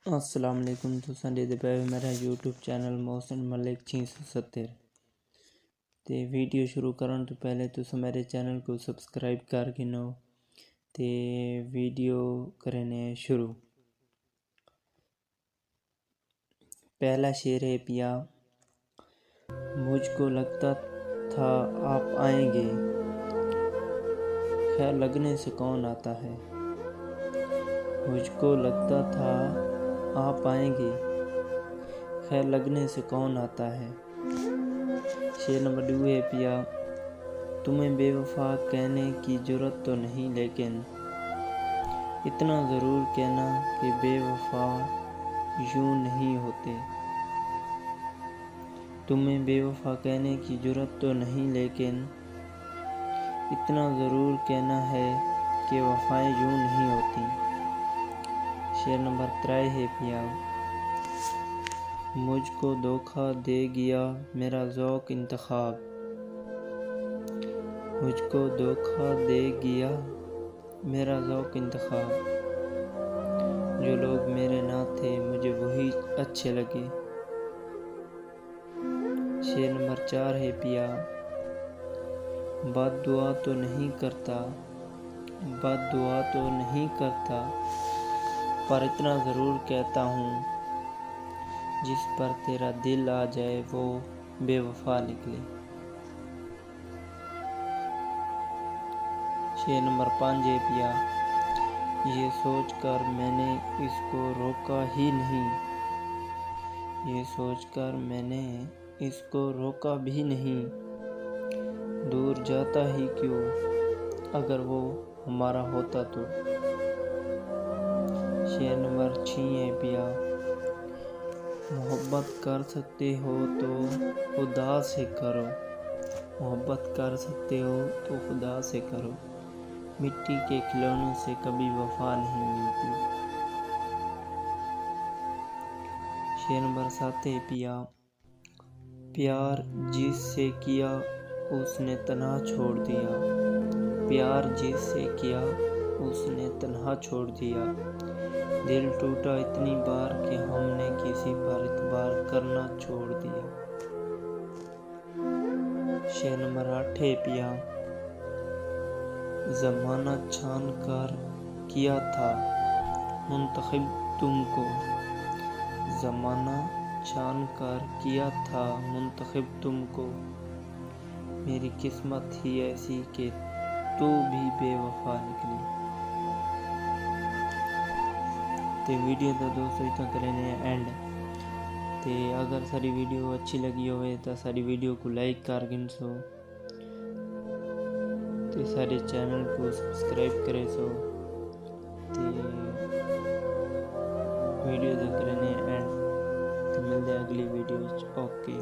अस्सलाम वालेकुम। तुसां देखदे पए हो मेरा YouTube चैनल मोहसिन मलिक 670। ते वीडियो शुरू करन तो पहले तुसां मेरे चैनल को सब्सक्राइब कर गिनो ते वीडियो करने शुरू। पहला शेर है पिया, मुझको लगता था आप आएंगे, खैर लगने से कौन आता है। मुझको लगता था आप आएंगे, खैर लगने से कौन आता है। शेर नंबर 2 है पिया, तुम्हें बेवफा कहने की जुर्रत तो नहीं, लेकिन इतना ज़रूर कहना कि बेवफा यूं नहीं होते। तुम्हें बेवफा कहने की जुर्रत तो नहीं, लेकिन इतना ज़रूर कहना है कि वफ़ाएं यूं नहीं होती। शेर नंबर 3 है पिया, मुझको धोखा दे गया मेरा ज़ौक़ इंतखाब। मुझको धोखा दे गया मेरा ज़ौक़ इंतखाब। जो लोग मेरे ना थे मुझे वही अच्छे लगे। शेर नंबर 4 है पिया, बद्दुआ तो नहीं करता, बद्दुआ तो नहीं करता, पर इतना ज़रूर कहता हूँ, जिस पर तेरा दिल आ जाए वो बेवफा निकले। शेर नंबर 5 है पिया, ये सोच कर मैंने इसको रोका ही नहीं, ये सोच कर मैंने इसको रोका भी नहीं, दूर जाता ही क्यों अगर वो हमारा होता तो। शेर नंबर 6 है पिया, मोहब्बत कर सकते हो तो खुदा से करो, मोहब्बत कर सकते हो तो खुदा से करो, मिट्टी के खिलौनों से कभी वफा नहीं मिलती। शेर नंबर 7 है पिया, प्यार जिससे किया उसने तन्हा छोड़ दिया, प्यार जिससे किया उसने तन्हा छोड़ दिया, दिल टूटा इतनी बार कि हमने किसी पर इतबार करना छोड़ दिया। शेर नंबर 8 है पिया, ज़माना छान कर किया था मुंतखब तुमको, ज़माना छान कर किया था मुंतखब तुमको, मेरी किस्मत ही ऐसी कि तू भी बेवफा निकली। ते वीडियो का दोस्तों इतना करें एंड ते अगर सारी वीडियो अच्छी लगी होवे तो सारी वीडियो को लाइक कर गिनसो ते सारे चैनल को सब्सक्राइब करे सो ते वीडियो का करें एंड ते मिलते अगली वीडियो। ओके।